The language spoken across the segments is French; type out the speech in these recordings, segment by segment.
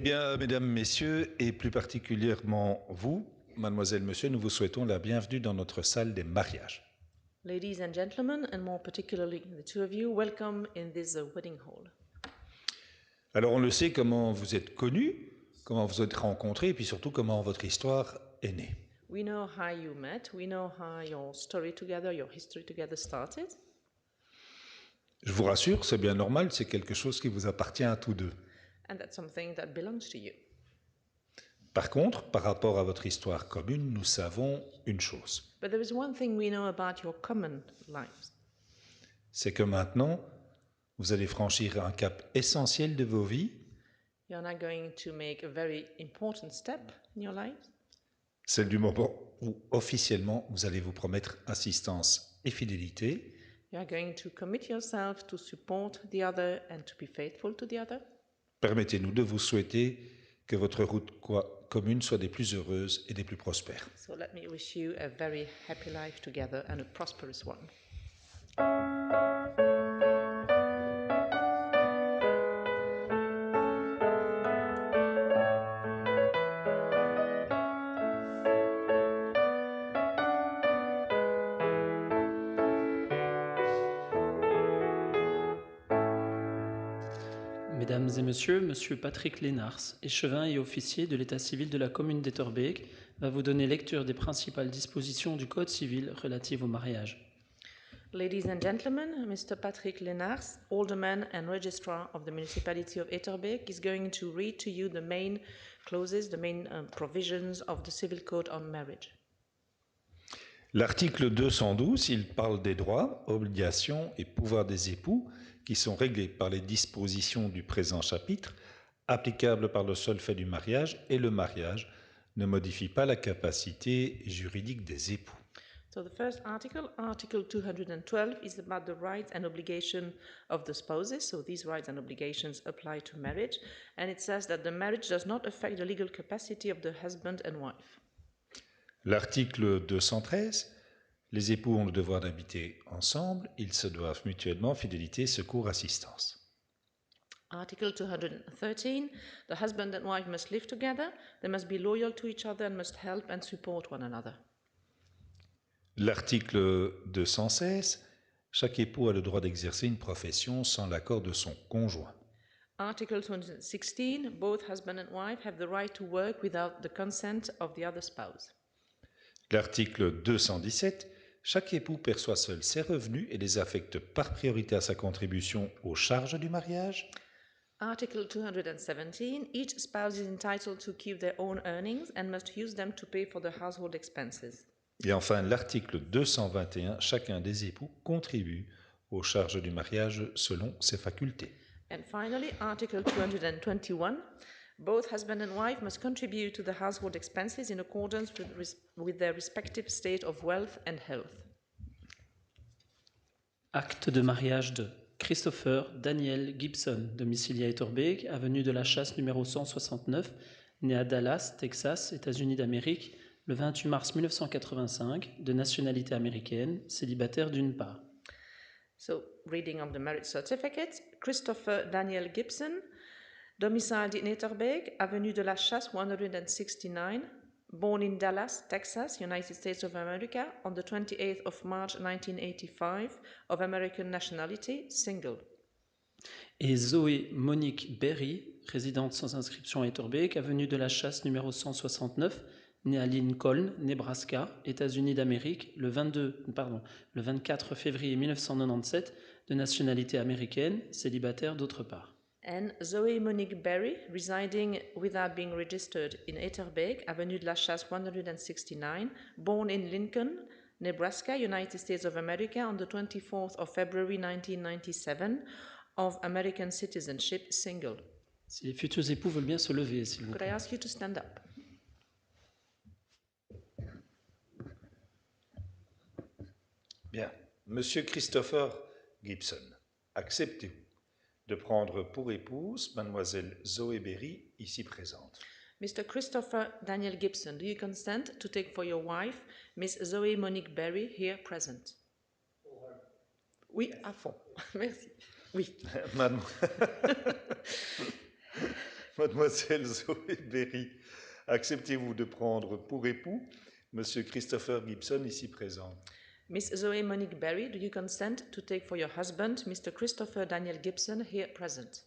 bien, mesdames, messieurs, et plus particulièrement vous, mademoiselle, monsieur, nous vous souhaitons la bienvenue dans notre salle des mariages. Ladies and gentlemen, and more particularly the two of you, welcome in this wedding hall. Alors, on le sait comment vous êtes connus, comment vous êtes rencontrés, et puis surtout comment votre histoire est née. We know how you met, we know how your story together, your history together started. Je vous rassure, c'est bien normal, c'est quelque chose qui vous appartient à tous deux. And that's something that belongs to you. Par contre, par rapport à votre histoire commune, nous savons une chose. But there is one thing we know about your common lives. C'est que maintenant, vous allez franchir un cap essentiel de vos vies. You're now going to make a very important step in your lives. Celle du moment où officiellement vous allez vous promettre assistance et fidélité. You are going to commit yourself to support the other and to be faithful to the other. Permettez-nous de vous souhaiter que votre route commune soit des plus heureuses et des plus prospères. So let me wish you a very happy life together and a prosperous one. Mesdames et messieurs, Monsieur Patrick Lénars, échevin et officier de l'état civil de la commune d'Etterbeek, va vous donner lecture des principales dispositions du Code civil relatives au mariage. Ladies and gentlemen, Mr. Patrick Lenars, Alderman and Registrar of the Municipality of Etterbeek, is going to read to you the main clauses, the main provisions of the Civil Code on marriage. L'article 212, il parle des droits, obligations et pouvoirs des époux qui sont réglés par les dispositions du présent chapitre, applicables par le seul fait du mariage, et le mariage ne modifie pas la capacité juridique des époux. So the first article, Article 212, is about the rights and obligations of the spouses. So these rights and obligations apply to marriage. And it says that the marriage does not affect the legal capacity of the husband and wife. L'article 213, les époux ont le devoir d'habiter ensemble, ils se doivent mutuellement fidélité, secours, assistance. Article 213, the husband and wife must live together, they must be loyal to each other and must help and support one another. L'article 216, chaque époux a le droit d'exercer une profession sans l'accord de son conjoint. Article 216, both husband and wife have the right to work without the consent of the other spouse. L'article 217, chaque époux perçoit seul ses revenus et les affecte par priorité à sa contribution aux charges du mariage. Article 217, each spouse is entitled to keep their own earnings and must use them to pay for the household expenses. Et enfin, l'article 221, chacun des époux contribue aux charges du mariage selon ses facultés. And finally, Article 221, both husband and wife must contribute to the household expenses in accordance with their respective state of wealth and health. Acte de mariage de Christopher Daniel Gibson, domicilié à Etterbeek, avenue de la Chasse numéro 169, né à Dallas, Texas, États-Unis d'Amérique, le 28 mars 1985, de nationalité américaine, célibataire d'une part. So, reading of the marriage certificate, Christopher Daniel Gibson, domiciled in Etterbeek, Avenue de la Chasse 169, born in Dallas, Texas, United States of America, on the 28th of March 1985, of American nationality, single. Et Zoé Monique Berry, résidente sans inscription à Etterbeek, avenue de la Chasse numéro 169, née à Lincoln, Nebraska, États-Unis d'Amérique, le 24 février 1997, de nationalité américaine, célibataire d'autre part. And Zoe Monique Berry, residing without being registered in Etterbeek, Avenue de la Chasse 169, born in Lincoln, Nebraska, United States of America, on the 24th of February 1997, of American citizenship, single. Si les futurs époux veulent bien se lever, s'il vous Could I plaît. ask you to stand up? Bien. Monsieur Christopher Gibson, acceptez-vous de prendre pour épouse mademoiselle Zoé Berry, ici présente? Mr. Christopher Daniel Gibson, do you consent to take for your wife Miss Zoe Monique Berry, here present? Oui, à fond. Merci. Oui. Mademoiselle Zoé Berry, acceptez-vous de prendre pour époux Monsieur Christopher Gibson, ici présent? Miss Zoe Monique Berry, do you consent to take for your husband Mr. Christopher Daniel Gibson, here present?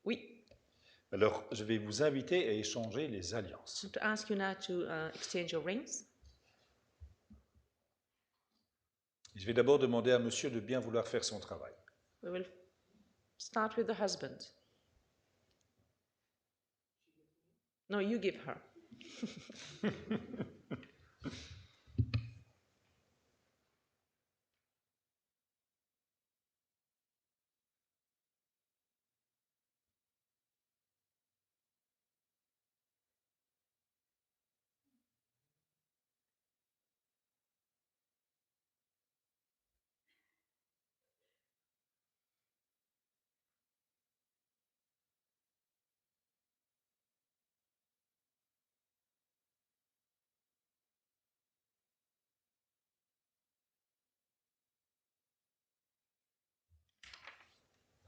Oui. Alors, je vais vous inviter à échanger les alliances. To ask you now to exchange your rings. Je vais d'abord demander à monsieur de bien vouloir faire son travail. We will start with the husband. No, you give her.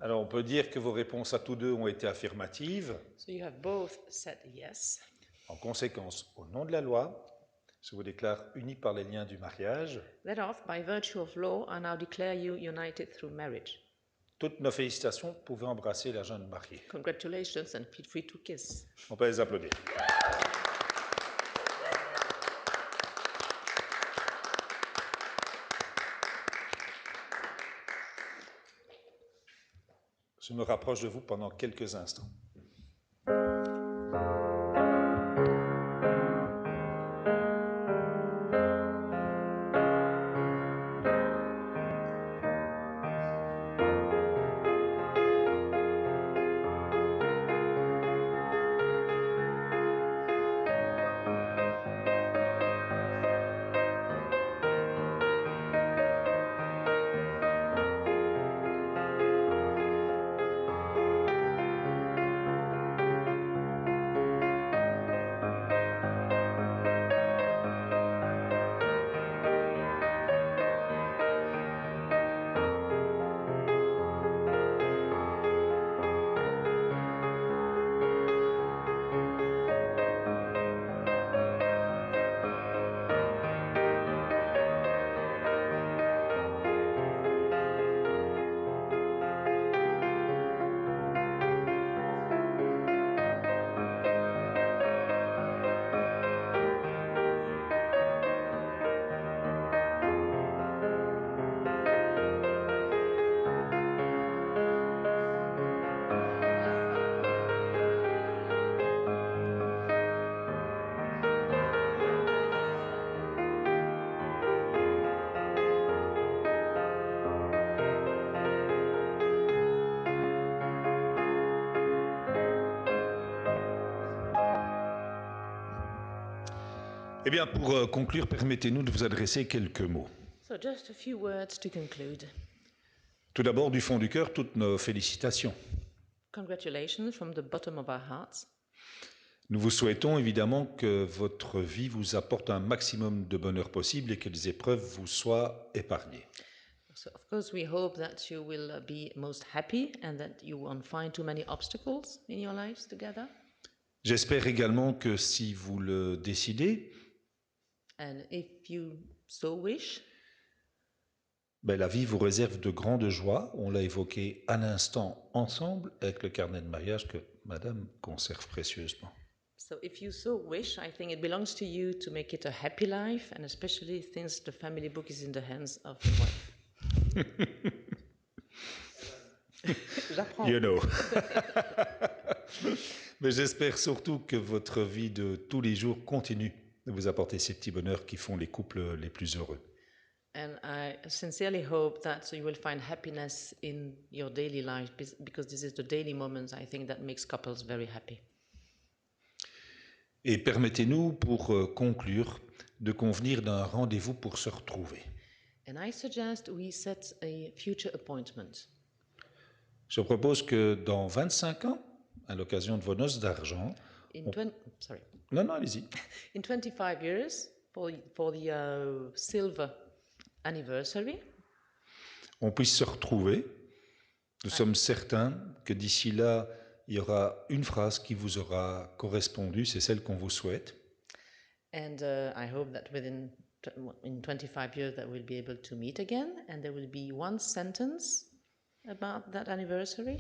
Alors, on peut dire que vos réponses à tous deux ont été affirmatives. So you have both said yes. En conséquence, au nom de la loi, je vous déclare unis par les liens du mariage. Thereof, by virtue of law, I now declare you united through marriage. Toutes nos félicitations, vous pouvez embrasser la jeune mariée. Congratulations and feel free to kiss. On peut les applaudir. Je me rapproche de vous pendant quelques instants. Eh bien, pour conclure, permettez-nous de vous adresser quelques mots. So just a few words to conclude. Tout d'abord, du fond du cœur, toutes nos félicitations. Congratulations from the bottom of our hearts. Nous vous souhaitons évidemment que votre vie vous apporte un maximum de bonheur possible et que les épreuves vous soient épargnées. So of course we hope that you will be most happy and that you won't find too many obstacles in your lives together. J'espère également que si vous le décidez, And if you so wish, la vie vous réserve de grandes joies. On l'a évoqué à l'instant ensemble avec le carnet de mariage que Madame conserve précieusement. so if you so wish, I think it belongs to you to make it a happy life, and especially since the family book is in the hands of the wife. J'apprends. You know. Mais j'espère surtout que votre vie de tous les jours continue de vous apporter ces petits bonheurs qui font les couples les plus heureux. And I sincerely hope that you will find happiness in your daily life because this is the daily moments, I think, that makes couples very happy. Et permettez-nous, pour conclure, de convenir d'un rendez-vous pour se retrouver. And I suggest we set a future appointment. Je propose que dans 25 ans, à l'occasion de vos noces d'argent... Non, allez-y. In 25 years, for the silver anniversary, on puisse se retrouver. Nous sommes certains que d'ici là, il y aura une phrase qui vous aura correspondu, c'est celle qu'on vous souhaite. And I hope that in 25 years that we'll be able to meet again, and there will be one sentence about that anniversary.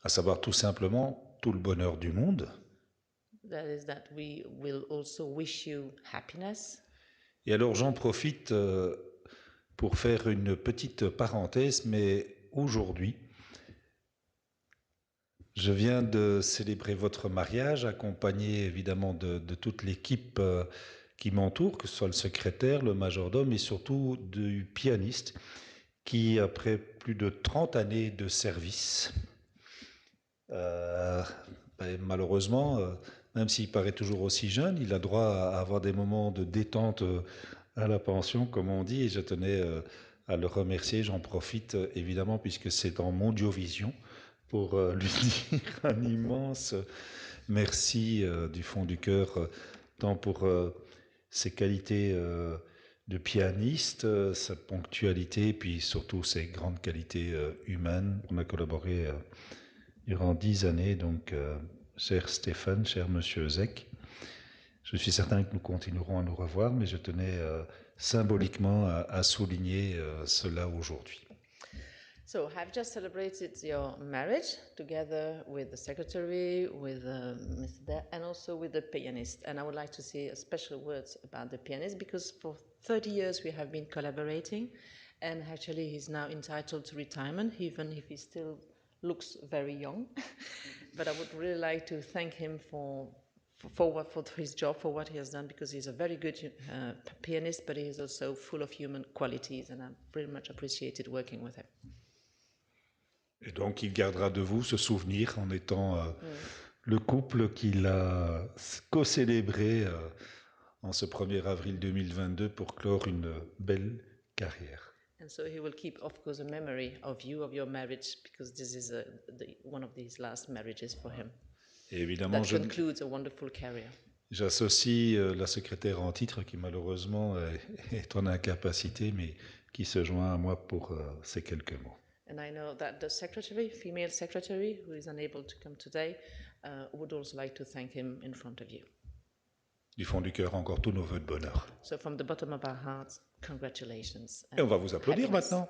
À savoir tout simplement tout le bonheur du monde. That is that we will also wish you happiness. Et alors j'en profite pour faire une petite parenthèse, mais aujourd'hui, je viens de célébrer votre mariage, accompagné évidemment de toute l'équipe qui m'entoure, que ce soit le secrétaire, le majordome et surtout du pianiste qui, après plus de 30 années de service, malheureusement, même s'il paraît toujours aussi jeune, il a droit à avoir des moments de détente à la pension, comme on dit, et je tenais à le remercier. J'en profite évidemment puisque c'est en Mondiovision pour lui dire un immense merci du fond du cœur, tant pour ses qualités de pianiste, sa ponctualité, puis surtout ses grandes qualités humaines. On a collaboré durant 10 années, donc cher Stéphane, cher Monsieur Zek, je suis certain que nous continuerons à nous revoir, mais je tenais symboliquement à souligner cela aujourd'hui. So I've just celebrated your marriage together with the secretary, with Mr. Dare, and also with the pianist. And I would like to say a special words about the pianist because for 30 years we have been collaborating, and actually he's now entitled to retirement, even if he still looks very young. But I would really like to thank him for his job, for what he has done, because he's a very good pianist, but he is also full of human qualities, and I've very much appreciated working with him. Et donc, il gardera de vous ce souvenir en étant le couple qu'il a co-célébré en ce 1er avril 2022 pour clore une belle carrière. And so he will keep, of course, a memory of you, of your marriage, because this is one of his last marriages for him. Et évidemment, that concludes a wonderful career. J'associe la secrétaire en titre qui malheureusement est en incapacité, mais qui se joint à moi pour ces quelques mots. And I know that the secretary, female secretary, who is unable to come today, would also like to thank him in front of you. Du fond du cœur, encore tous nos vœux de bonheur. So from the bottom of our hearts, congratulations. Et on va vous applaudir happiness. maintenant.